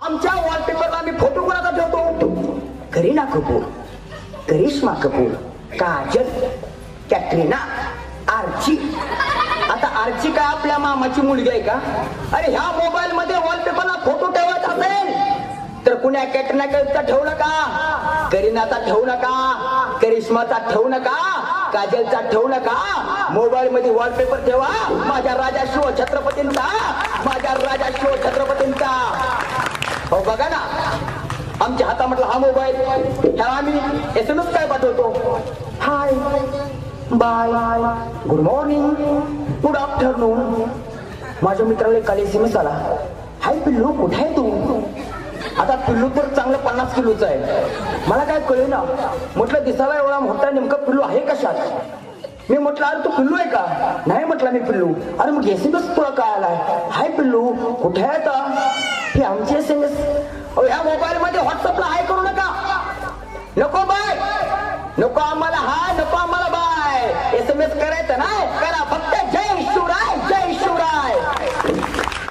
आमच्या वॉलपेपरला मी फोटो कोणाचा ठेवतो? करीना कपूर, करिश्मा कपूर, काजल, कॅटरीना, आर्ची. आता आर्ची काय आपल्या मामाची मुलगी आहे का? अरे ह्या मोबाईल मध्ये वॉलपेपरला फोटो ठेवायचा असेल तर कुण्या कॅटरीना कपूरचा ठेवू नका, करीनाचा ठेवू नका, करिश्माचा ठेवू नका, काजलचा ठेवू नका. मोबाईल मध्ये वॉलपेपर ठेवा माझ्या राजा शिव छत्रपतींचा, माझ्या राजा शिव छत्रपतींचा. हो बघा ना, आमच्या हातामधला हा मोबाईल, ह्या आम्ही SMS काय पाठवतो? Hi, bye, good morning, good afternoon. माझ्या मित्राला काल SMS आला, हाय पिल्लू कुठे आहे तू? आता पिल्लू तर चांगलं 50 किलोचं आहे. मला काय कळेना, म्हटलं दिसायला एवढा मोठा नेमका पिल्लू आहे कशात? मी म्हटलं अरे तू पिल्लू आहे का? नाही म्हटलं मी पिल्लू. अरे मग SMS तुला काय आलाय? हाय पिल्लू कुठे आहे आता? हे आमची SMS. ह्या मोबाईल मध्ये व्हॉट्सअपला हाय करू नका. नको बाय, नको आम्हाला हाय, नको आम्हाला बाय. SMS करायचं नाही, करा फक्त